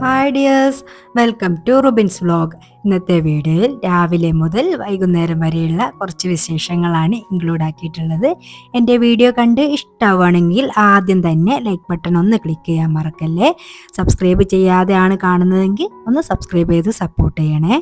Hi dears, welcome to Rubin's vlog. ഇന്നത്തെ വീഡിയോയിൽ രാവിലെ മുതൽ വൈകുന്നേരം വരെയുള്ള കുറച്ച് വിശേഷങ്ങളാണ് ഇൻക്ലൂഡ് ആക്കിയിട്ടുള്ളത്. എൻ്റെ വീഡിയോ കണ്ട് ഇഷ്ടമാവുകയാണെങ്കിൽ ആദ്യം തന്നെ ലൈക്ക് ബട്ടൺ ഒന്ന് ക്ലിക്ക് ചെയ്യാൻ മറക്കല്ലേ. സബ്സ്ക്രൈബ് ചെയ്യാതെയാണ് കാണുന്നതെങ്കിൽ ഒന്ന് സബ്സ്ക്രൈബ് ചെയ്ത് സപ്പോർട്ട് ചെയ്യണേ.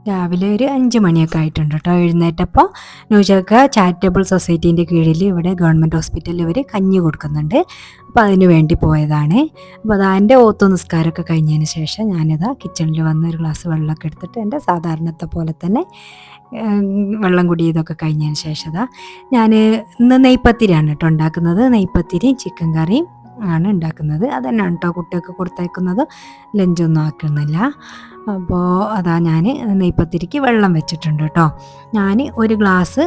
രാവിലെ ഒരു 5 മണിയൊക്കെ ആയിട്ടുണ്ട് കേട്ടോ എഴുന്നേറ്റപ്പോൾ. ന്യൂജർക്ക ചാരിറ്റബിൾ സൊസൈറ്റീൻ്റെ കീഴിൽ ഇവിടെ ഗവൺമെൻറ് ഹോസ്പിറ്റലിൽ ഇവർ കഞ്ഞി കൊടുക്കുന്നുണ്ട്. അപ്പോൾ അതിന് വേണ്ടി പോയതാണ്. അപ്പോൾ അതാ എൻ്റെ ഓത്തു നിസ്കാരമൊക്കെ കഴിഞ്ഞതിന് ശേഷം ഞാനിതാ കിച്ചണിൽ വന്ന് ഒരു ഗ്ലാസ് വെള്ളമൊക്കെ എടുത്തിട്ട് എൻ്റെ സാധാരണത്തെ പോലെ തന്നെ വെള്ളം കുടി ഇതൊക്കെ കഴിഞ്ഞതിന് ശേഷം ഞാൻ ഇന്ന് നെയ്പ്പത്തിരിയാണ് കേട്ടോ ഉണ്ടാക്കുന്നത്. നെയ്പ്പത്തിരിയും ചിക്കൻ കറിയും ആണ് ഉണ്ടാക്കുന്നത്. അതന്നെയാണ് കേട്ടോ കുട്ടികൾക്ക് കൊടുത്തേക്കുന്നത്. ലഞ്ചൊന്നും ആക്കുന്നില്ല. അപ്പോൾ അതാ ഞാൻ നെയ്പ്പത്തിരിക്ക് വെള്ളം വെച്ചിട്ടുണ്ട് കേട്ടോ. ഞാൻ ഒരു ഗ്ലാസ്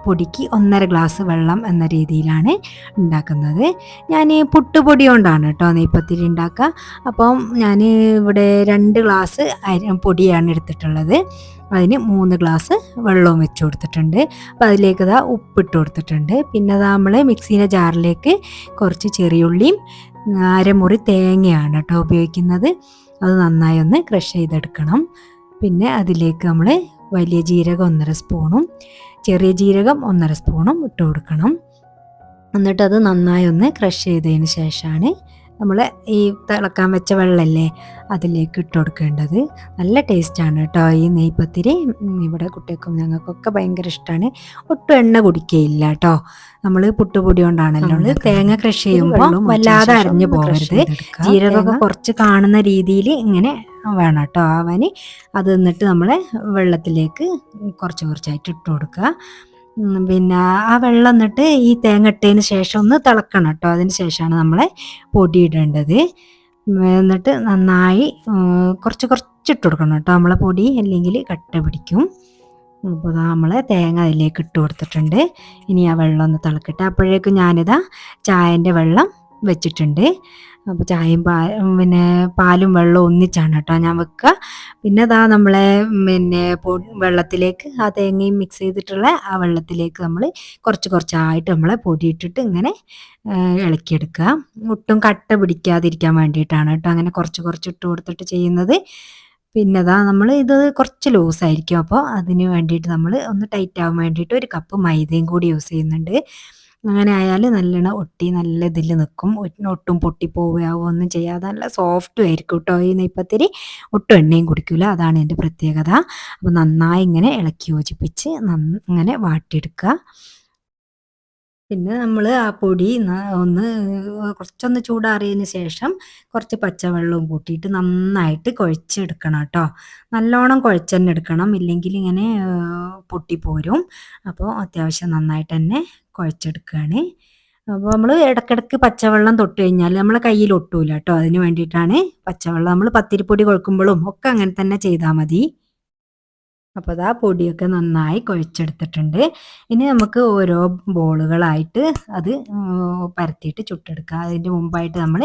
പൊടിക്ക് 1.5 ഗ്ലാസ് വെള്ളം എന്ന രീതിയിലാണ് ഉണ്ടാക്കുന്നത്. ഞാൻ പുട്ടുപൊടി കൊണ്ടാണ് കേട്ടോ നെയ്പ്പത്തിരി ഉണ്ടാക്കുക. അപ്പം ഞാൻ ഇവിടെ 2 ഗ്ലാസ് പൊടിയാണ് എടുത്തിട്ടുള്ളത്. അതിന് 3 ഗ്ലാസ് വെള്ളവും വെച്ച് കൊടുത്തിട്ടുണ്ട്. അപ്പോൾ അതിലേക്ക് ഉപ്പിട്ട് കൊടുത്തിട്ടുണ്ട്. പിന്നെ നമ്മൾ മിക്സീൻ്റെ ജാറിലേക്ക് കുറച്ച് ചെറിയുള്ളിയും അരമുറി തേങ്ങയാണ് കേട്ടോ ഉപയോഗിക്കുന്നത്. അത് നന്നായി ഒന്ന് ക്രഷ് ചെയ്തെടുക്കണം. പിന്നെ അതിലേക്ക് നമ്മൾ വലിയ ജീരകം 1.5 സ്പൂണും ചെറിയ ജീരകം 1.5 സ്പൂണും ഇട്ട് കൊടുക്കണം. എന്നിട്ടത് നന്നായി ഒന്ന് ക്രഷ് ചെയ്തതിന് ശേഷമാണ് നമ്മൾ ഈ തിളക്കാൻ വെച്ച വെള്ളമല്ലേ അതിലേക്ക് ഇട്ട് കൊടുക്കേണ്ടത്. നല്ല ടേസ്റ്റാണ് കേട്ടോ ഈ നെയ്പ്പത്തിരി. ഇവിടെ കുട്ടികൾക്കും ഞങ്ങൾക്കൊക്കെ ഭയങ്കര ഇഷ്ടമാണ്. ഒട്ടും എണ്ണ കുടിക്കുകയില്ല കേട്ടോ. നമ്മൾ പുട്ടുപൊടി കൊണ്ടാണല്ലോ തേങ്ങ ക്രഷ് ചെയ്യുമ്പോൾ വല്ലാതെ അരഞ്ഞു പോകരുത്. ജീരകമൊക്കെ കുറച്ച് കാണുന്ന രീതിയിൽ ഇങ്ങനെ വേണം കേട്ടോ ആവാൻ. അത് എന്നിട്ട് നമ്മൾ വെള്ളത്തിലേക്ക് കുറച്ച് കുറച്ചായിട്ട് ഇട്ട് കൊടുക്കുക. പിന്നെ ആ വെള്ളം എന്നിട്ട് ഈ തേങ്ങ ഇട്ടതിന് ശേഷം ഒന്ന് തിളക്കണം കേട്ടോ. അതിന് ശേഷമാണ് നമ്മൾ പൊടി ഇടേണ്ടത്. എന്നിട്ട് നന്നായി കുറച്ച് ഇട്ട് കൊടുക്കണം കേട്ടോ നമ്മളെ പൊടി, അല്ലെങ്കിൽ കട്ട പിടിക്കും. അപ്പോൾ നമ്മൾ തേങ്ങ അതിലേക്ക് ഇട്ട് കൊടുത്തിട്ടുണ്ട്. ഇനി ആ വെള്ളം ഒന്ന് തിളക്കട്ടെ. അപ്പോഴേക്കും ഞാനിതാ ചായൻ്റെ വെള്ളം വെച്ചിട്ടുണ്ട്. അപ്പോൾ ചായയും പിന്നെ പാലും വെള്ളവും ഒന്നിച്ചാണ് കേട്ടോ ഞാൻ വെക്കുക. പിന്നെ നമ്മളെ വെള്ളത്തിലേക്ക് ആ തേങ്ങയും മിക്സ് ചെയ്തിട്ടുള്ള ആ വെള്ളത്തിലേക്ക് നമ്മൾ കുറച്ചായിട്ട് നമ്മളെ പൊടിയിട്ടിട്ട് ഇങ്ങനെ ഇളക്കിയെടുക്കുക. ഒട്ടും കട്ട പിടിക്കാതിരിക്കാൻ വേണ്ടിയിട്ടാണ് കേട്ടോ അങ്ങനെ കുറച്ച് ഇട്ട് കൊടുത്തിട്ട് ചെയ്യുന്നത്. പിന്നെ നമ്മൾ ഇത് കുറച്ച് ലൂസായിരിക്കും. അപ്പോൾ അതിന് വേണ്ടിയിട്ട് നമ്മൾ ഒന്ന് ടൈറ്റ് ആവാൻ വേണ്ടിയിട്ട് 1 കപ്പ് മൈദയും കൂടി യൂസ് ചെയ്യുന്നുണ്ട്. അങ്ങനെ ആയാൽ നല്ലോണം ഒട്ടി നല്ല ഇതിൽ നിൽക്കും. ഒട്ടും പൊട്ടിപ്പോവുകയോ ഒന്നും ചെയ്യാതെ നല്ല സോഫ്റ്റും ആയിരിക്കും കേട്ടോ ഈ നെയ്പ്പത്തിരി. ഒട്ടും എണ്ണയും കുടിക്കില്ല. അതാണ് എൻ്റെ പ്രത്യേകത. അപ്പോൾ നന്നായി ഇങ്ങനെ ഇളക്കി യോജിപ്പിച്ച് ഇങ്ങനെ വാട്ടിയെടുക്കുക. പിന്നെ നമ്മൾ ആ പൊടി കുറച്ചൊന്ന് ചൂടാറിയതിന് ശേഷം കുറച്ച് പച്ചവെള്ളവും കൂട്ടിയിട്ട് നന്നായിട്ട് കുഴച്ചെടുക്കണം കേട്ടോ. നല്ലോണം കുഴച്ച് തന്നെ എടുക്കണം, ഇല്ലെങ്കിൽ ഇങ്ങനെ പൊട്ടിപ്പോരും. അപ്പോൾ അത്യാവശ്യം നന്നായിട്ട് തന്നെ കുഴച്ചെടുക്കുകയാണ്. അപ്പോൾ നമ്മൾ ഇടയ്ക്കിടയ്ക്ക് പച്ചവെള്ളം തൊട്ട് കഴിഞ്ഞാൽ നമ്മളെ കയ്യിൽ ഒട്ടൂല കേട്ടോ. അതിന് വേണ്ടിയിട്ടാണ് പച്ചവെള്ളം. നമ്മൾ പത്തിരിപ്പൊടി കുഴക്കുമ്പോഴും ഒക്കെ അങ്ങനെ തന്നെ ചെയ്താൽ മതി. അപ്പോൾ പൊടിയൊക്കെ നന്നായി കുഴച്ചെടുത്തിട്ടുണ്ട്. ഇനി നമുക്ക് ഓരോ ബോളുകളായിട്ട് അത് പരത്തിയിട്ട് ചുട്ടെടുക്കുക. അതിൻ്റെ മുമ്പായിട്ട് നമ്മൾ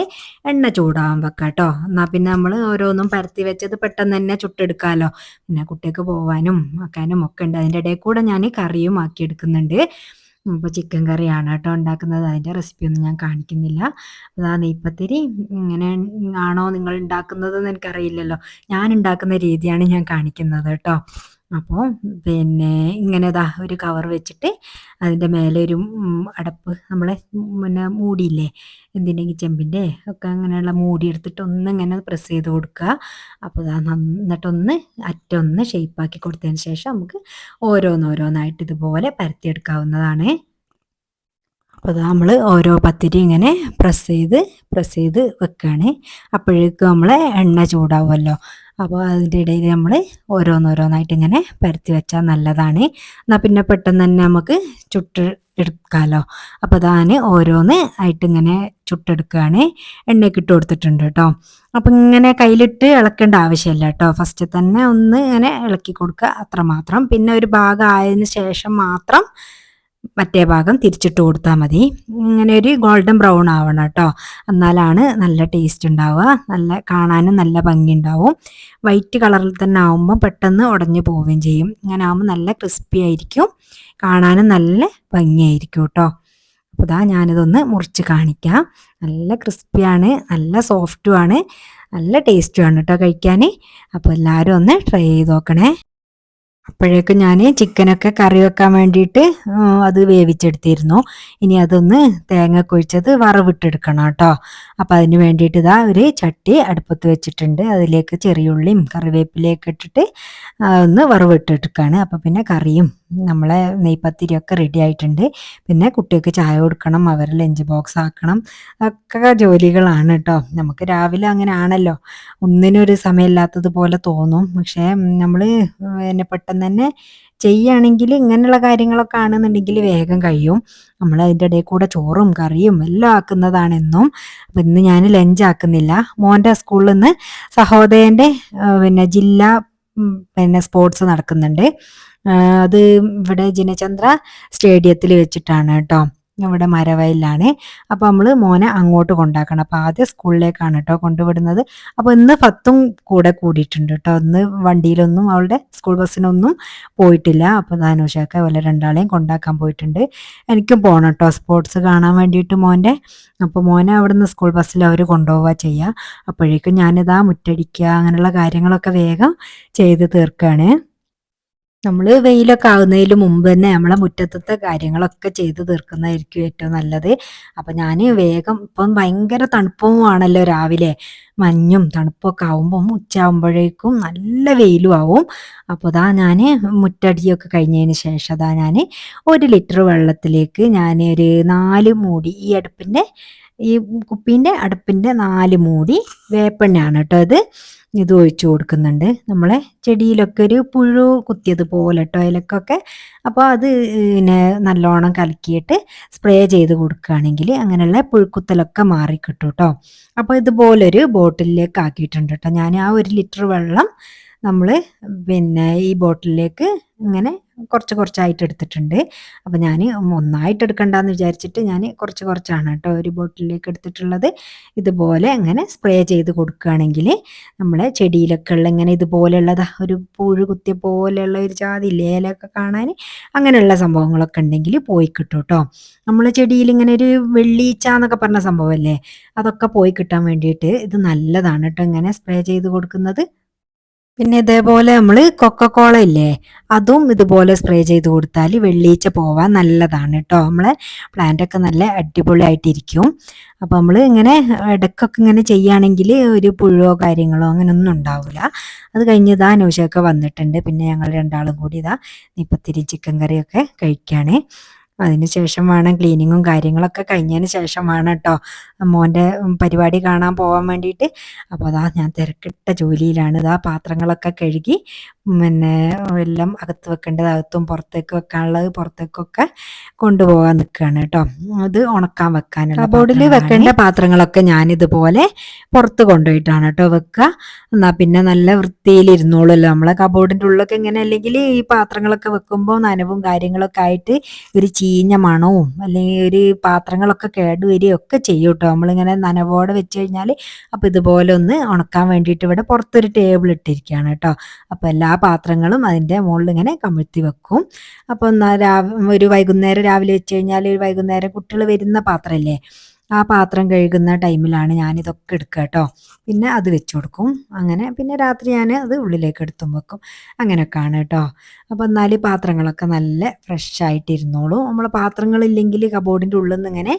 എണ്ണ ചൂടാവാൻ വെക്കാം കേട്ടോ. എന്നാൽ പിന്നെ നമ്മൾ ഓരോന്നും പരത്തി വെച്ചത് പെട്ടെന്ന് തന്നെ ചുട്ടെടുക്കാമല്ലോ. പിന്നെ കുട്ടികൾക്ക് പോകാനും ആക്കാനും ഒക്കെ ഉണ്ട്. അതിൻ്റെ ഇടയിൽ കൂടെ ഞാൻ കറിയും ആക്കിയെടുക്കുന്നുണ്ട്. ഇപ്പോൾ ചിക്കൻ കറിയാണ് കേട്ടോ ഉണ്ടാക്കുന്നത്. അതിൻ്റെ റെസിപ്പിയൊന്നും ഞാൻ കാണിക്കുന്നില്ല. നെയ്പ്പത്തിരി ഇങ്ങനെ ആണോ നിങ്ങൾ ഉണ്ടാക്കുന്നതെന്ന് എനിക്കറിയില്ലല്ലോ. ഞാൻ ഉണ്ടാക്കുന്ന രീതിയാണ് ഞാൻ കാണിക്കുന്നത് കേട്ടോ. അപ്പോൾ പിന്നെ ഇങ്ങനെ ഒരു കവർ വെച്ചിട്ട് അതിൻ്റെ മേലെ ഒരു അടപ്പ്, നമ്മളെ മൂടിയില്ലേ എന്തിൻ്റെങ്കിലും ചെമ്പിൻ്റെ ഒക്കെ അങ്ങനെയുള്ള മൂടി എടുത്തിട്ട് ഒന്നിങ്ങനെ പ്രസ് ചെയ്ത് കൊടുക്കുക. അപ്പോൾ എന്നിട്ടൊന്ന് അറ്റൊന്ന് ഷേപ്പാക്കി കൊടുത്തതിന് ശേഷം നമുക്ക് ഓരോന്നായിട്ട് ഇതുപോലെ പരത്തിയെടുക്കാവുന്നതാണ്. അപ്പോൾ നമ്മൾ ഓരോ പത്തിരി ഇങ്ങനെ പ്രസ് ചെയ്ത് വെക്കുകയാണ്. അപ്പോഴേക്കും നമ്മളെ എണ്ണ ചൂടാവുമല്ലോ. അപ്പോൾ അതിൻ്റെ ഇടയിൽ നമ്മൾ ഓരോന്നായിട്ട് ഇങ്ങനെ പരത്തി വെച്ചാൽ നല്ലതാണ്. എന്നാൽ പിന്നെ പെട്ടെന്ന് തന്നെ നമുക്ക് എടുക്കാമല്ലോ. അപ്പോൾ ഓരോന്ന് ആയിട്ട് ഇങ്ങനെ ചുട്ടെടുക്കുകയാണ്. എണ്ണയൊക്കെ ഇട്ട് കൊടുത്തിട്ടുണ്ട് കേട്ടോ. അപ്പം ഇങ്ങനെ കയ്യിലിട്ട് ഇളക്കേണ്ട ആവശ്യമില്ല കേട്ടോ. ഫസ്റ്റ് തന്നെ ഒന്ന് ഇങ്ങനെ ഇളക്കി കൊടുക്കുക, അത്രമാത്രം. പിന്നെ ഒരു ഭാഗം ആയതിന് ശേഷം മാത്രം മറ്റേ ഭാഗം തിരിച്ചിട്ട് കൊടുത്താൽ മതി. ഇങ്ങനെ ഒരു ഗോൾഡൻ ബ്രൗൺ ആവണം കേട്ടോ. എന്നാലാണ് നല്ല ടേസ്റ്റ് ഉണ്ടാവുക, നല്ല കാണാനും നല്ല ഭംഗി ഉണ്ടാവും. വൈറ്റ് കളറിൽ തന്നെ ആവുമ്പോൾ പെട്ടെന്ന് ഉടഞ്ഞു പോവുകയും ചെയ്യും. ഇങ്ങനെ ആകുമ്പോൾ നല്ല ക്രിസ്പി ആയിരിക്കും, കാണാനും നല്ല ഭംഗിയായിരിക്കും കേട്ടോ. അപ്പോൾ ഞാനിതൊന്ന് മുറിച്ച് കാണിക്കാം. നല്ല ക്രിസ്പിയാണ്, നല്ല സോഫ്റ്റുമാണ്. നല്ല ടേസ്റ്റുമാണ് കേട്ടോ കഴിക്കാൻ. അപ്പോൾ എല്ലാവരും ഒന്ന് ട്രൈ ചെയ്ത് നോക്കണേ. അപ്പോഴേക്കും ഞാൻ ചിക്കനൊക്കെ കറി വെക്കാൻ വേണ്ടിയിട്ട് അത് വേവിച്ചെടുത്തിരുന്നു. ഇനി അതൊന്ന് തേങ്ങ ഒഴിച്ചത് വറവിട്ടെടുക്കണം കേട്ടോ. അപ്പോൾ അതിന് വേണ്ടിയിട്ട് ഇതാ ഒരു ചട്ടി അടുപ്പത്ത് വെച്ചിട്ടുണ്ട്. അതിലേക്ക് ചെറിയുള്ളിയും കറിവേപ്പിലയൊക്കെ ഇട്ടിട്ട് ഒന്ന് വറവിട്ടെടുക്കുകയാണ്. അപ്പോൾ പിന്നെ കറിയും നമ്മളെ നെയ്പത്തിരിയൊക്കെ റെഡി ആയിട്ടുണ്ട്. പിന്നെ കുട്ടികൾക്ക് ചായ കൊടുക്കണം, അവരെ ലഞ്ച് ബോക്സ് ആക്കണം, ഒക്കെ ജോലികളാണ് കേട്ടോ. നമുക്ക് രാവിലെ അങ്ങനെ ആണല്ലോ, ഒന്നിനൊരു സമയമില്ലാത്തതുപോലെ തോന്നും. പക്ഷേ നമ്മൾ പിന്നെ പെട്ടെന്ന് തന്നെ ചെയ്യുകയാണെങ്കിൽ ഇങ്ങനെയുള്ള കാര്യങ്ങളൊക്കെ ആണെന്നുണ്ടെങ്കിൽ വേഗം കഴിയും. നമ്മൾ അതിൻ്റെ ഇടയിൽ കൂടെ ചോറും കറിയും എല്ലാം ആക്കുന്നതാണെന്നും. അപ്പം ഇന്ന് ഞാൻ ലഞ്ച് ആക്കുന്നില്ല. മോൻ്റെ സ്കൂളിൽ നിന്ന് സഹോദയൻ്റെ പിന്നെ ജില്ലാ പിന്നെ സ്പോർട്സ് നടക്കുന്നുണ്ട്. അത് ഇവിടെ ജിനചന്ദ്ര സ്റ്റേഡിയത്തിൽ വെച്ചിട്ടാണ് കേട്ടോ. ഇവിടെ മരവയലിലാണ്. അപ്പോൾ നമ്മൾ മോനെ അങ്ങോട്ട് കൊണ്ടാക്കണം. അപ്പോൾ ആദ്യം സ്കൂളിലേക്കാണ് കേട്ടോ കൊണ്ടുവിടുന്നത്. അപ്പോൾ ഇന്ന് ഫത്തും കൂടെ കൂടിയിട്ടുണ്ട് കേട്ടോ. ഇന്ന് വണ്ടിയിലൊന്നും അവളുടെ സ്കൂൾ ബസ്സിനൊന്നും പോയിട്ടില്ല. അപ്പോൾ ധാനുഷയൊക്കെ അവരെ രണ്ടാളെയും കൊണ്ടാക്കാൻ പോയിട്ടുണ്ട്. എനിക്കും പോകണം കേട്ടോ സ്പോർട്സ് കാണാൻ വേണ്ടിയിട്ട് മോൻ്റെ. അപ്പോൾ മോനെ അവിടുന്ന് സ്കൂൾ ബസ്സിൽ അവർ കൊണ്ടുപോവുക ചെയ്യുക. അപ്പോഴേക്കും ഞാനിതാ മുറ്റടിക്കുക അങ്ങനെയുള്ള കാര്യങ്ങളൊക്കെ വേഗം ചെയ്ത് തീർക്കുകയാണ്. നമ്മൾ വെയിലൊക്കെ ആകുന്നതിന് മുമ്പ് തന്നെ നമ്മളെ മുറ്റത്തത്തെ കാര്യങ്ങളൊക്കെ ചെയ്ത് തീർക്കുന്നതായിരിക്കും ഏറ്റവും നല്ലത്. അപ്പം ഞാൻ വേഗം, ഇപ്പം ഭയങ്കര തണുപ്പുമാണല്ലോ രാവിലെ, മഞ്ഞും തണുപ്പൊക്കെ ആവുമ്പം ഉച്ചയാകുമ്പോഴേക്കും നല്ല വെയിലും ആവും. അപ്പോൾ ഇതാ ഞാൻ മുറ്റടിയൊക്കെ കഴിഞ്ഞതിന് ശേഷം അതാ ഞാൻ 1 ലിറ്റർ വെള്ളത്തിലേക്ക് ഞാൻ ഒരു 4 മൂടി, ഈ അടുപ്പിൻ്റെ ഈ കുപ്പീൻ്റെ അടുപ്പിൻ്റെ 4 മൂടി വേപ്പെണ്ണയാണ് കേട്ടോ ഇത് ഒഴിച്ചു കൊടുക്കുന്നുണ്ട്. നമ്മളെ ചെടിയിലൊക്കെ ഒരു പുഴു കുത്തിയതുപോലെ കേട്ടോ ഇലക്കൊക്കെ. അപ്പോൾ അത് പിന്നെ നല്ലോണം കലക്കിയിട്ട് സ്പ്രേ ചെയ്ത് കൊടുക്കുകയാണെങ്കിൽ അങ്ങനെയുള്ള പുഴുക്കുത്തലൊക്കെ മാറിക്കിട്ടും കേട്ടോ. അപ്പോൾ ഇതുപോലൊരു ബോട്ടിലേക്ക് ആക്കിയിട്ടുണ്ട് കേട്ടോ ഞാൻ. ആ 1 ലിറ്റർ വെള്ളം നമ്മൾ പിന്നെ ഈ ബോട്ടിലേക്ക് ഇങ്ങനെ കുറച്ച് കുറച്ചായിട്ട് എടുത്തിട്ടുണ്ട്. അപ്പോൾ ഞാൻ ഒന്നായിട്ട് എടുക്കണ്ടെന്ന് വിചാരിച്ചിട്ട് ഞാൻ കുറച്ച് കുറച്ചാണ് കേട്ടോ ഒരു ബോട്ടിലേക്ക് എടുത്തിട്ടുള്ളത്. ഇതുപോലെ ഇങ്ങനെ സ്പ്രേ ചെയ്ത് കൊടുക്കുകയാണെങ്കിൽ നമ്മളെ ചെടിയിലൊക്കെ ഉള്ള ഇങ്ങനെ ഇതുപോലെയുള്ളതാ ഒരു പുഴു കുത്തിയ പോലെയുള്ള ഒരു ജാതി ഇലയൊക്കെ കാണാൻ, അങ്ങനെയുള്ള സംഭവങ്ങളൊക്കെ ഉണ്ടെങ്കിൽ പോയി കിട്ടും കേട്ടോ. നമ്മളെ ചെടിയിൽ ഇങ്ങനെ ഒരു വെള്ളീച്ച എന്നൊക്കെ പറഞ്ഞ സംഭവമല്ലേ, അതൊക്കെ പോയി കിട്ടാൻ വേണ്ടിയിട്ട് ഇത് നല്ലതാണ് കേട്ടോ ഇങ്ങനെ സ്പ്രേ ചെയ്ത് കൊടുക്കുന്നത്. പിന്നെ ഇതേപോലെ നമ്മൾ കൊക്കക്കോള ഇല്ലേ, അതും ഇതുപോലെ സ്പ്രേ ചെയ്ത് കൊടുത്താൽ വെള്ളീച്ച പോവാൻ നല്ലതാണ് കേട്ടോ. നമ്മളെ പ്ലാന്റൊക്കെ നല്ല അടിപൊളിയായിട്ടിരിക്കും. അപ്പോൾ നമ്മൾ ഇങ്ങനെ ഇടയ്ക്കൊക്കെ ഇങ്ങനെ ചെയ്യുകയാണെങ്കിൽ ഒരു പുഴുവോ കാര്യങ്ങളോ അങ്ങനെയൊന്നും ഉണ്ടാവില്ല. അത് കഴിഞ്ഞ് ഇതാ നൂഷയൊക്കെ വന്നിട്ടുണ്ട്. പിന്നെ ഞങ്ങൾ രണ്ടാളും കൂടി ഇതാ ഇപ്പത്തിരി ചിക്കൻ കറിയൊക്കെ കഴിക്കുകയാണ്. അതിന് ശേഷം വേണം ക്ലീനിങ്ങും കാര്യങ്ങളൊക്കെ കഴിഞ്ഞതിന് ശേഷം വേണം കേട്ടോ മോൻ്റെ പരിപാടി കാണാൻ പോകാൻ വേണ്ടിയിട്ട്. അപ്പോൾ അതാ ഞാൻ തിരക്കിട്ട ജോലിയിലാണ്. ഇതാ പാത്രങ്ങളൊക്കെ കഴുകി പിന്നെ എല്ലാം അകത്ത് വെക്കേണ്ടത് അകത്തും പുറത്തേക്ക് വെക്കാനുള്ളത് പുറത്തേക്കൊക്കെ കൊണ്ടുപോകാൻ നിൽക്കുകയാണ് കേട്ടോ. അത് ഉണക്കാൻ വെക്കാനുള്ള കബോർഡിൽ വെക്കേണ്ട പാത്രങ്ങളൊക്കെ ഞാനിതുപോലെ പുറത്ത് കൊണ്ടുപോയിട്ടാണ് കേട്ടോ വെക്കുക. എന്നാൽ പിന്നെ നല്ല വൃത്തിയിലിരുന്നോളൂല്ലോ നമ്മളെ കബോർഡിൻ്റെ ഉള്ളിലൊക്കെ. ഇങ്ങനെ അല്ലെങ്കിൽ ഈ പാത്രങ്ങളൊക്കെ വെക്കുമ്പോൾ നനവും കാര്യങ്ങളൊക്കെ ആയിട്ട് ഒരു ചീഞ്ഞ മണവും അല്ലെങ്കിൽ ഒരു പാത്രങ്ങളൊക്കെ കേടുവരികയൊക്കെ ചെയ്യും കേട്ടോ നമ്മളിങ്ങനെ നനവോടെ വെച്ച് കഴിഞ്ഞാൽ. അപ്പോൾ ഇതുപോലെ ഒന്ന് ഉണക്കാൻ വേണ്ടിയിട്ട് ഇവിടെ പുറത്തൊരു ടേബിൾ ഇട്ടിരിക്കുകയാണ് കേട്ടോ. അപ്പോൾ എല്ലാ പാത്രങ്ങളും അതിൻ്റെ മുകളിൽ ഇങ്ങനെ കമിഴ്ത്തി വെക്കും. അപ്പോൾ ഒരു വൈകുന്നേരം രാവിലെ വെച്ച് കഴിഞ്ഞാൽ ഒരു വൈകുന്നേരം കുട്ടികൾ വരുന്ന പാത്രമല്ലേ, ആ പാത്രം കഴുകുന്ന ടൈമിലാണ് ഞാനിതൊക്കെ എടുക്കുക കേട്ടോ. പിന്നെ അത് വെച്ച് കൊടുക്കും. അങ്ങനെ പിന്നെ രാത്രി ഞാൻ അത് ഉള്ളിലേക്ക് എടുത്തും വെക്കും. അങ്ങനെയൊക്കെയാണ് കേട്ടോ. അപ്പോൾ എന്നാൽ പാത്രങ്ങളൊക്കെ നല്ല ഫ്രഷ് ആയിട്ടിരുന്നോളൂ. നമ്മൾ പാത്രങ്ങളില്ലെങ്കിൽ കബോർഡിൻ്റെ ഉള്ളിൽ നിന്ന് ഇങ്ങനെ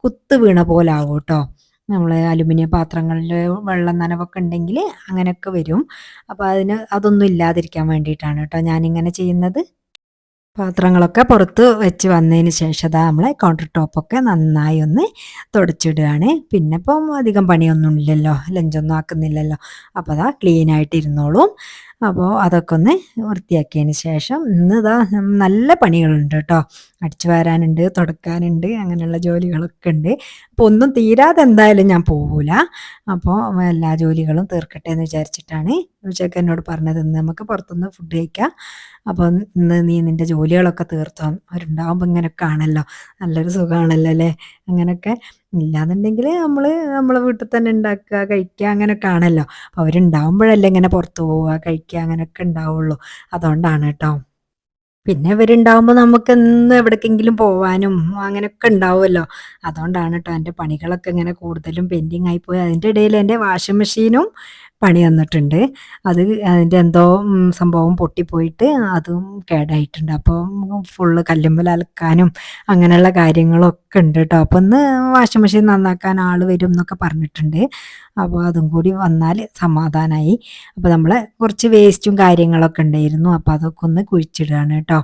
കുത്ത് വീണ പോലെ ആവും കേട്ടോ. നമ്മൾ അലുമിനിയം പാത്രങ്ങളിൽ വെള്ളം നനവൊക്കെ ഉണ്ടെങ്കിൽ അങ്ങനെയൊക്കെ വരും. അപ്പോൾ അതൊന്നും ഇല്ലാതിരിക്കാൻ വേണ്ടിയിട്ടാണ് കേട്ടോ ഞാനിങ്ങനെ ചെയ്യുന്നത്. പാത്രങ്ങളൊക്കെ പുറത്ത് വെച്ച് വന്നതിന് ശേഷം അതാ നമ്മളെ കൗണ്ടർ ടോപ്പൊക്കെ നന്നായി ഒന്ന് തുടച്ചിടുകയാണ്. പിന്നെ ഇപ്പം അധികം പണിയൊന്നും ഇല്ലല്ലോ, ലഞ്ചൊന്നും ആക്കുന്നില്ലല്ലോ. അപ്പോൾ അതാ ക്ലീനായിട്ട് ഇരുന്നോളും. അപ്പോൾ അതൊക്കെ ഒന്ന് വൃത്തിയാക്കിയതിന് ശേഷം ഇന്ന് ഇതാ നല്ല പണികളുണ്ട് കേട്ടോ. അടിച്ചു വാരാനുണ്ട്, തുടക്കാനുണ്ട്, അങ്ങനെയുള്ള ജോലികളൊക്കെ ഉണ്ട്. അപ്പോൾ ഒന്നും തീരാതെ എന്തായാലും ഞാൻ പോവില്ല. അപ്പോൾ എല്ലാ ജോലികളും തീർക്കട്ടെ എന്ന് വിചാരിച്ചിട്ടാണ് ഉച്ചയ്ക്ക് എന്നോട് പറഞ്ഞത് ഇന്ന് നമുക്ക് പുറത്തുനിന്ന് ഫുഡ് കഴിക്കാം. അപ്പോൾ ഇന്ന് നീ നിൻ്റെ ജോലികളൊക്കെ തീർത്തോ, അവരുണ്ടാകുമ്പോൾ ഇങ്ങനെയൊക്കെ ആണല്ലോ, നല്ലൊരു സുഖമാണല്ലോ അല്ലേ. അങ്ങനെയൊക്കെ ഇല്ലാന്നുണ്ടെങ്കിൽ നമ്മളെ വീട്ടിൽ തന്നെ ഉണ്ടാക്കുക കഴിക്കുക അങ്ങനെയൊക്കെ ആണല്ലോ. അപ്പോൾ അവരുണ്ടാകുമ്പോഴല്ലേ ഇങ്ങനെ പുറത്ത് പോവുക കഴിക്കുക അങ്ങനെയൊക്കെ ഉണ്ടാവുള്ളൂ. അതുകൊണ്ടാണ് കേട്ടോ. പിന്നെ ഇവരുണ്ടാവുമ്പോൾ നമുക്കെന്നും എവിടേക്കെങ്കിലും പോവാനും അങ്ങനെയൊക്കെ ഉണ്ടാവുമല്ലോ. അതുകൊണ്ടാണ് ട്ടോ എൻ്റെ പണികളൊക്കെ ഇങ്ങനെ കൂടുതലും പെൻഡിങ് ആയിപ്പോയി. അതിൻ്റെ ഇടയിൽ എൻ്റെ വാഷിംഗ് മെഷീനും പണി തന്നിട്ടുണ്ട്. അത് അതിൻ്റെ എന്തോ സംഭവം പൊട്ടിപ്പോയിട്ട് അതും കേടായിട്ടുണ്ട്. അപ്പം ഫുള്ള് കല്ലുമ്മല് അലക്കാനും അങ്ങനെയുള്ള കാര്യങ്ങളൊക്കെ ഉണ്ട് ട്ടോ. അപ്പോൾ ഇന്ന് വാഷിംഗ് മെഷീൻ നന്നാക്കാൻ ആള് വരും എന്നൊക്കെ പറഞ്ഞിട്ടുണ്ട്. അപ്പോൾ അതും കൂടി വന്നാൽ സമാധാനമായി. അപ്പോൾ നമ്മളെ കുറച്ച് വേസ്റ്റും കാര്യങ്ങളൊക്കെ ഉണ്ടായിരുന്നു. അപ്പോൾ അതൊക്കെ ഒന്ന് കുഴിച്ചിടുകയാണ് കേട്ടോ.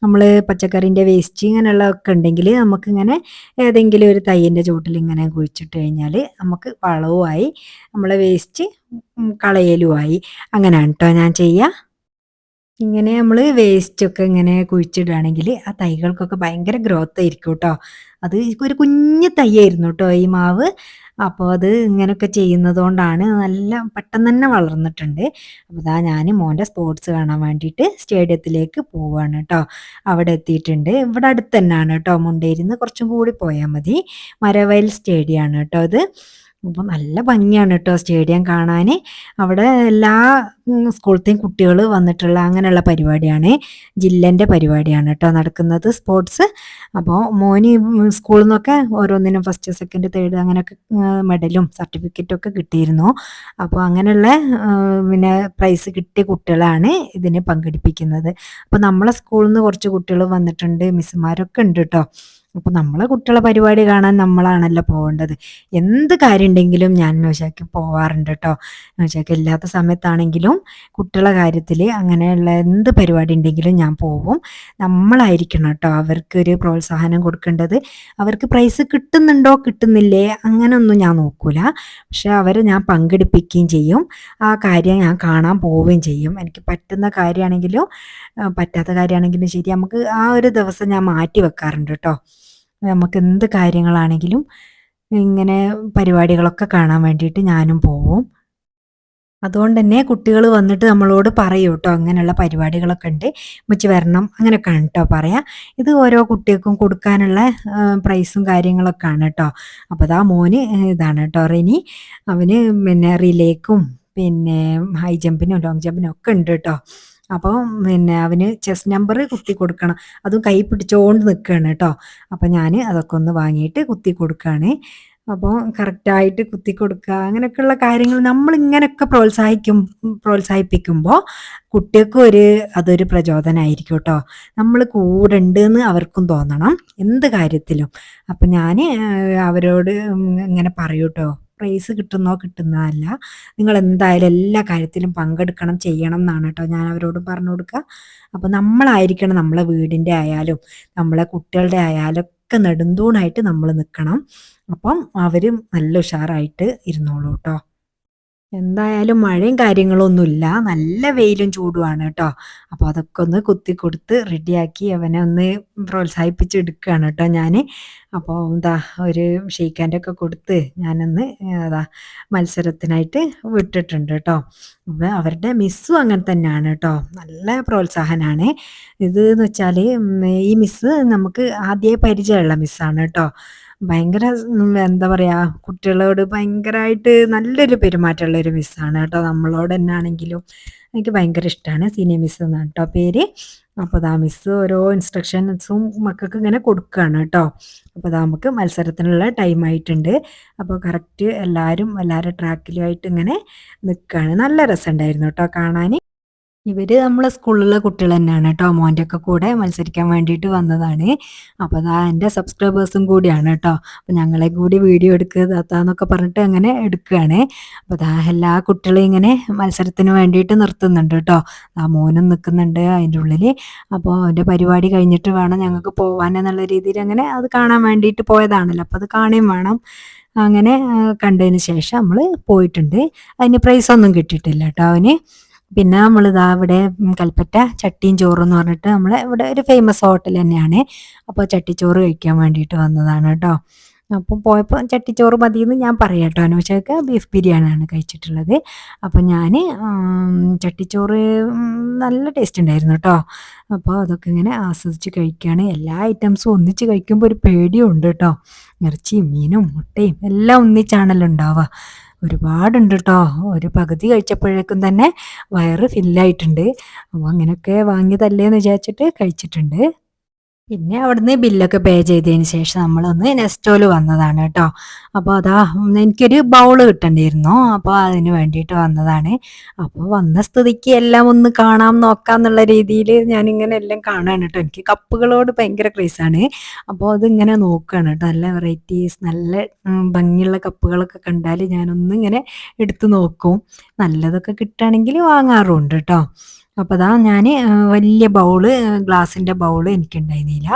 നമ്മൾ പച്ചക്കറീൻ്റെ വേസ്റ്റ് ഇങ്ങനെയുള്ളതൊക്കെ ഉണ്ടെങ്കിൽ നമുക്കിങ്ങനെ ഏതെങ്കിലും ഒരു തൈയിൻ്റെ ചോട്ടിൽ ഇങ്ങനെ കുഴിച്ചിട്ട് കഴിഞ്ഞാൽ നമുക്ക് വളവുമായി നമ്മളെ വേസ്റ്റ് കളയലുമായി. അങ്ങനെയാണ് കേട്ടോ ഞാൻ ചെയ്യുക. ഇങ്ങനെ നമ്മൾ വേസ്റ്റൊക്കെ ഇങ്ങനെ കുഴിച്ചിടുകയാണെങ്കിൽ ആ തൈകൾക്കൊക്കെ ഭയങ്കര ഗ്രോത്ത് ആയിരിക്കും കേട്ടോ. അത് ഒരു കുഞ്ഞു തൈയായിരുന്നു കേട്ടോ ഈ മാവ്. അപ്പോൾ അത് ഇങ്ങനെയൊക്കെ ചെയ്യുന്നത് കൊണ്ടാണ് നല്ല പെട്ടെന്ന് തന്നെ വളർന്നിട്ടുണ്ട്. അപ്പോൾ ഇതാ ഞാൻ മോൻ്റെ സ്പോർട്സ് കാണാൻ വേണ്ടിയിട്ട് സ്റ്റേഡിയത്തിലേക്ക് പോവുകയാണ് കേട്ടോ. അവിടെ എത്തിയിട്ടുണ്ട്. ഇവിടെ അടുത്ത് തന്നെയാണ് കേട്ടോ, മുണ്ടേരിന്ന് കുറച്ചും കൂടി പോയാൽ മതി. മരവയൽ സ്റ്റേഡിയമാണ് കേട്ടോ ഇത്. അപ്പോൾ നല്ല ഭംഗിയാണ് കേട്ടോ സ്റ്റേഡിയം കാണാൻ. അവിടെ എല്ലാ സ്കൂളത്തെയും കുട്ടികൾ വന്നിട്ടുള്ള അങ്ങനെയുള്ള പരിപാടിയാണ്. ജില്ലേൻ്റെ പരിപാടിയാണ് കേട്ടോ നടക്കുന്നത്, സ്പോർട്സ്. അപ്പോൾ മോന് സ്കൂളിൽ നിന്നൊക്കെ ഓരോന്നിനും ഫസ്റ്റ് സെക്കൻഡ് തേർഡ് അങ്ങനെയൊക്കെ മെഡലും സർട്ടിഫിക്കറ്റും ഒക്കെ കിട്ടിയിരുന്നു. അപ്പോൾ അങ്ങനെയുള്ള പിന്നെ പ്രൈസ് കിട്ടിയ കുട്ടികളാണ് ഇതിനെ പങ്കെടുപ്പിക്കുന്നത്. അപ്പോൾ നമ്മളെ സ്കൂളിൽ നിന്ന് കുറച്ച് കുട്ടികൾ വന്നിട്ടുണ്ട്, മിസ്സുമാരൊക്കെ ഉണ്ട് കേട്ടോ. അപ്പോൾ നമ്മളെ കുട്ടികളെ പരിപാടി കാണാൻ നമ്മളാണല്ലോ പോകേണ്ടത്. എന്ത് കാര്യം ഉണ്ടെങ്കിലും ഞാൻ നൗഷാക്ക് പോവാറുണ്ട് കേട്ടോ. നൗഷാക്ക് ഇല്ലാത്ത സമയത്താണെങ്കിലും കുട്ടികളെ കാര്യത്തിൽ അങ്ങനെയുള്ള എന്ത് പരിപാടി ഉണ്ടെങ്കിലും ഞാൻ പോവും. നമ്മളായിരിക്കണം കേട്ടോ അവർക്കൊരു പ്രോത്സാഹനം കൊടുക്കേണ്ടത്. അവർക്ക് പ്രൈസ് കിട്ടുന്നുണ്ടോ കിട്ടുന്നില്ലേ അങ്ങനെയൊന്നും ഞാൻ നോക്കൂല. പക്ഷെ അവരെ ഞാൻ പങ്കെടുപ്പിക്കുകയും ചെയ്യും. ആ കാര്യം ഞാൻ കാണാൻ പോവുകയും ചെയ്യും. എനിക്ക് പറ്റുന്ന കാര്യമാണെങ്കിലും പറ്റാത്ത കാര്യമാണെങ്കിലും ശരി, നമുക്ക് ആ ഒരു ദിവസം ഞാൻ മാറ്റി വെക്കാറുണ്ട് കേട്ടോ. നമുക്ക് എന്ത് കാര്യങ്ങളാണെങ്കിലും ഇങ്ങനെ പരിപാടികളൊക്കെ കാണാൻ വേണ്ടിയിട്ട് ഞാനും പോവും. അതുകൊണ്ട് തന്നെ കുട്ടികൾ വന്നിട്ട് നമ്മളോട് പറയും കേട്ടോ, അങ്ങനെയുള്ള പരിപാടികളൊക്കെ ഉണ്ട്, ഉമ്മച്ചി വരണം അങ്ങനെയൊക്കെയാണ് കേട്ടോ പറയാ. ഇത് ഓരോ കുട്ടികൾക്കും കൊടുക്കാനുള്ള പ്രൈസും കാര്യങ്ങളൊക്കെ ആണ് കേട്ടോ. അപ്പോൾ അതാ മോന് ഇതാണ് കേട്ടോ റിനി. അവന് പിന്നെ റിലേക്കും പിന്നെ ഹൈ ജമ്പിനും ലോങ് ജമ്പിനും ഒക്കെ ഉണ്ട് കേട്ടോ. അപ്പോൾ പിന്നെ അവന് ചെസ് നമ്പർ കുത്തി കൊടുക്കണം. അതും കൈ പിടിച്ചോണ്ട് നിൽക്കുകയാണ് കേട്ടോ. അപ്പോൾ ഞാൻ അതൊക്കെ ഒന്ന് വാങ്ങിയിട്ട് കുത്തി കൊടുക്കുകയാണ്. അപ്പോൾ കറക്റ്റായിട്ട് കുത്തി കൊടുക്കുക അങ്ങനെയൊക്കെയുള്ള കാര്യങ്ങൾ നമ്മളിങ്ങനെയൊക്കെ പ്രോത്സാഹിപ്പിക്കുമ്പോൾ കുട്ടികൾക്കും അതൊരു പ്രചോദനമായിരിക്കും കേട്ടോ. നമ്മൾ കൂടെ ഉണ്ടെന്ന് അവർക്കും തോന്നണം എന്ത് കാര്യത്തിലും. അപ്പം ഞാൻ അവരോട് ഇങ്ങനെ പറയൂ കേട്ടോ, പ്രൈസ് കിട്ടുന്നോ കിട്ടുന്നതല്ല, നിങ്ങൾ എന്തായാലും എല്ലാ കാര്യത്തിലും പങ്കെടുക്കണം ചെയ്യണം എന്നാണ് കേട്ടോ ഞാൻ അവരോട് പറഞ്ഞു കൊടുക്കുക. അപ്പോൾ നമ്മളായിരിക്കണം നമ്മളെ വീടിൻ്റെ ആയാലും നമ്മളെ കുട്ടികളുടെ ആയാലും ഒക്കെ നെടുന്തൂണായിട്ട് നമ്മൾ നിൽക്കണം. അപ്പം അവരും നല്ല ഉഷാറായിട്ട് ഇരുന്നോളൂ കേട്ടോ. എന്തായാലും മഴയും കാര്യങ്ങളൊന്നുമില്ല, നല്ല വെയിലും ചൂടുമാണ് കേട്ടോ. അപ്പോൾ അതൊക്കെ ഒന്ന് കുത്തി കൊടുത്ത് റെഡിയാക്കി അവനെ ഒന്ന് പ്രോത്സാഹിപ്പിച്ചെടുക്കുകയാണ് കേട്ടോ ഞാൻ. അപ്പോൾ എന്താ ഒരു ഷെയ്ക്ക് ഹാൻഡ് ഒക്കെ കൊടുത്ത് ഞാനൊന്ന് അതാ മത്സരത്തിനായിട്ട് വിട്ടിട്ടുണ്ട് കേട്ടോ. അപ്പോൾ അവരുടെ മിസ്സും അങ്ങനെ തന്നെയാണ് കേട്ടോ, നല്ല പ്രോത്സാഹനമാണ് ഇത് എന്ന് വെച്ചാൽ. ഈ മിസ്സ് നമുക്ക് ആദ്യമേ പരിചയമുള്ള മിസ്സാണ് കേട്ടോ. ഭയങ്കര എന്താ പറയുക, കുട്ടികളോട് ഭയങ്കരമായിട്ട് നല്ലൊരു പെരുമാറ്റമുള്ള ഒരു മിസ്സാണ് കേട്ടോ. നമ്മളോട് തന്നെ ആണെങ്കിലും എനിക്ക് ഭയങ്കര ഇഷ്ടമാണ്. സീനിയർ മിസ് എന്നാണ് കേട്ടോ പേര്. അപ്പോൾ അതാ മിസ്സ് ഓരോ ഇൻസ്ട്രക്ഷൻസും മക്കൾക്ക് ഇങ്ങനെ കൊടുക്കുകയാണ് കേട്ടോ. അപ്പോൾ അതാ നമുക്ക് മത്സരത്തിനുള്ള ടൈം ആയിട്ടുണ്ട്. അപ്പോൾ കറക്റ്റ് എല്ലാവരും ട്രാക്കിലുമായിട്ട് ഇങ്ങനെ നിൽക്കുകയാണ്. നല്ല രസമുണ്ടായിരുന്നു കേട്ടോ കാണാൻ. ഇവര് നമ്മളെ സ്കൂളിലുള്ള കുട്ടികൾ തന്നെയാണ് കേട്ടോ. മോൻ്റെയൊക്കെ കൂടെ മത്സരിക്കാൻ വേണ്ടിയിട്ട് വന്നതാണ്. അപ്പോൾ അതാ എൻ്റെ സബ്സ്ക്രൈബേഴ്സും കൂടിയാണ് കേട്ടോ. അപ്പോൾ ഞങ്ങളെ കൂടി വീഡിയോ എടുക്കുക താത്താന്നൊക്കെ പറഞ്ഞിട്ട് അങ്ങനെ എടുക്കുകയാണ്. അപ്പോൾ അതാ എല്ലാ കുട്ടികളും ഇങ്ങനെ മത്സരത്തിന് വേണ്ടിയിട്ട് നിർത്തുന്നുണ്ട് കേട്ടോ. ആ മോനും നിൽക്കുന്നുണ്ട് അതിൻ്റെ ഉള്ളിൽ. അപ്പോൾ അവൻ്റെ പരിപാടി കഴിഞ്ഞിട്ട് വേണം ഞങ്ങൾക്ക് പോകാൻ എന്നുള്ള രീതിയിൽ അങ്ങനെ അത് കാണാൻ വേണ്ടിയിട്ട് പോയതാണല്ലോ. അപ്പോൾ അത് കാണുകയും വേണം. അങ്ങനെ കണ്ടതിന് ശേഷം നമ്മൾ പോയിട്ടുണ്ട്. അതിന് പ്രൈസൊന്നും കിട്ടിയിട്ടില്ല കേട്ടോ അവന്. പിന്നെ നമ്മളിതാ ഇവിടെ കൽപ്പറ്റ ചട്ടിയും ചോറും എന്ന് പറഞ്ഞിട്ട് നമ്മളെ ഇവിടെ ഒരു ഫേമസ് ഹോട്ടൽ തന്നെയാണ്. അപ്പോൾ ചട്ടിച്ചോറ് കഴിക്കാൻ വേണ്ടിയിട്ട് വന്നതാണ് കേട്ടോ. അപ്പം പോയപ്പോൾ ചട്ടിച്ചോറ് മതിയെന്ന് ഞാൻ പറയാം കേട്ടോ. അനൂഷയൊക്കെ ബീഫ് ബിരിയാണിയാണ് കഴിച്ചിട്ടുള്ളത്. അപ്പോൾ ഞാൻ ചട്ടിച്ചോറ് നല്ല ടേസ്റ്റ് ഉണ്ടായിരുന്നു കേട്ടോ. അപ്പോൾ അതൊക്കെ ഇങ്ങനെ ആസ്വദിച്ച് കഴിക്കുകയാണ്. എല്ലാ ഐറ്റംസും ഒന്നിച്ച് കഴിക്കുമ്പോൾ ഒരു പേടിയും ഉണ്ട് കേട്ടോ. ഇറച്ചിയും മീനും മുട്ടയും എല്ലാം ഒന്നിച്ചാണല്ലോ ഉണ്ടാവുക. ഒരുപാടുണ്ട് കേട്ടോ. ഒരു പകുതി കഴിച്ചപ്പോഴേക്കും തന്നെ വയറ് ഫില്ലായിട്ടുണ്ട്. അപ്പോൾ അങ്ങനെയൊക്കെ വാങ്ങിയതല്ലേ എന്ന് വിചാരിച്ചിട്ട് കഴിച്ചിട്ടുണ്ട്. പിന്നെ അവിടുന്ന് ബില്ലൊക്കെ പേ ചെയ്തതിന് ശേഷം നമ്മളൊന്ന് നെസ്റ്റോല് വന്നതാണ് കേട്ടോ. അപ്പോൾ അതാ എനിക്കൊരു ബൗള് കിട്ടേണ്ടിയിരുന്നു. അപ്പോൾ അതിന് വേണ്ടിയിട്ട് വന്നതാണ്. അപ്പോൾ വന്ന സ്ഥിതിക്ക് എല്ലാം ഒന്ന് കാണാം നോക്കാം എന്നുള്ള രീതിയിൽ ഞാനിങ്ങനെ എല്ലാം കാണുകയാണ് കേട്ടോ. എനിക്ക് കപ്പുകളോട് ഭയങ്കര ക്രേസാണ്. അപ്പോൾ അതിങ്ങനെ നോക്കുകയാണ് കേട്ടോ. നല്ല വെറൈറ്റീസ് നല്ല ഭംഗിയുള്ള കപ്പുകളൊക്കെ കണ്ടാൽ ഞാനൊന്നിങ്ങനെ എടുത്ത് നോക്കും. നല്ലതൊക്കെ കിട്ടുകയാണെങ്കിൽ വാങ്ങാറുമുണ്ട് കേട്ടോ. അപ്പോൾ ദാ ഞാൻ വലിയ ബൗള് ഗ്ലാസിൻ്റെ ബൗള് എനിക്കുണ്ടായിരുന്നില്ല.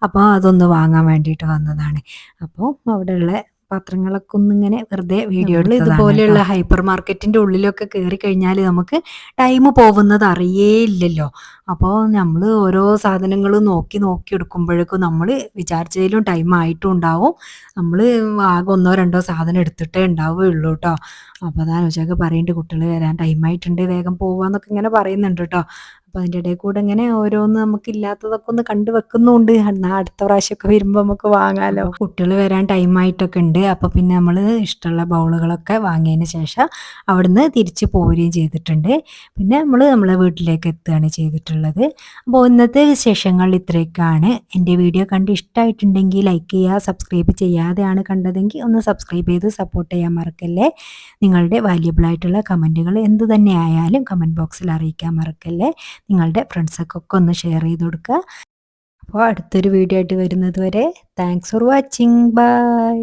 അപ്പോൾ അതൊന്ന് വാങ്ങാൻ വേണ്ടിയിട്ട് വന്നതാണ്. അപ്പോൾ അവിടെയുള്ള പാത്രങ്ങളൊക്കെ ഒന്നിങ്ങനെ വെറുതെ വീഡിയോ എടുത്തതാണ് ഇതുപോലെയുള്ള കേട്ടോ. ഹൈപ്പർ മാർക്കറ്റിൻ്റെ ഉള്ളിലൊക്കെ കയറി കഴിഞ്ഞാൽ നമുക്ക് ടൈം പോകുന്നത് അറിയേയില്ലല്ലോ. അപ്പോൾ നമ്മൾ ഓരോ സാധനങ്ങളും നോക്കി നോക്കി എടുക്കുമ്പോഴേക്കും നമ്മൾ വിചാരിച്ചതിലും ടൈം ആയിട്ടും ഉണ്ടാവും. നമ്മൾ ആകെ ഒന്നോ രണ്ടോ സാധനം എടുത്തിട്ടേ ഉണ്ടാവുകയുള്ളൂ കേട്ടോ. അപ്പോൾ അതാ ഉച്ചയ്ക്ക് പറയുന്നുണ്ട് കുട്ടികൾ വരാൻ ടൈമായിട്ടുണ്ട് വേഗം പോവാന്നൊക്കെ ഇങ്ങനെ പറയുന്നുണ്ട് കേട്ടോ. അപ്പോൾ അതിൻ്റെ ഇടയിൽ കൂടെ ഇങ്ങനെ ഓരോന്ന് നമുക്കില്ലാത്തതൊക്കെ ഒന്ന് കണ്ടു വെക്കുന്നുണ്ട്. എന്നാൽ അടുത്ത പ്രാവശ്യമൊക്കെ വരുമ്പോൾ നമുക്ക് വാങ്ങാമല്ലോ. കുട്ടികൾ വരാൻ ടൈമായിട്ടൊക്കെ ഉണ്ട്. അപ്പോൾ പിന്നെ നമ്മൾ ഇഷ്ടമുള്ള ബൗളുകളൊക്കെ വാങ്ങിയതിന് ശേഷം അവിടുന്ന് തിരിച്ച് പോരുകയും ചെയ്തിട്ടുണ്ട്. പിന്നെ നമ്മൾ നമ്മളെ വീട്ടിലേക്ക് എത്തുകയാണ് ചെയ്തിട്ടുള്ളത്. അപ്പോൾ ഇന്നത്തെ വിശേഷങ്ങൾ ഇത്രയൊക്കെയാണ്. എൻ്റെ വീഡിയോ കണ്ട് ഇഷ്ടമായിട്ടുണ്ടെങ്കിൽ ലൈക്ക് ചെയ്യുക. സബ്സ്ക്രൈബ് ചെയ്യാതെയാണ് കണ്ടതെങ്കിൽ ഒന്ന് സബ്സ്ക്രൈബ് ചെയ്ത് സപ്പോർട്ട് ചെയ്യാൻ മറക്കല്ലേ. നിങ്ങളുടെ വാല്യുബിൾ ആയിട്ടുള്ള കമൻറ്റുകൾ എന്ത് തന്നെ ആയാലും കമൻറ്റ് ബോക്സിൽ അറിയിക്കാൻ മറക്കല്ലേ. നിങ്ങളുടെ ഫ്രണ്ട്സൊക്കെ ഒന്ന് ഷെയർ ചെയ്ത് കൊടുക്കുക. അപ്പോൾ അടുത്തൊരു വീഡിയോ ആയിട്ട് വരുന്നത് വരെ താങ്ക്സ് ഫോർ വാച്ചിങ്. ബൈ.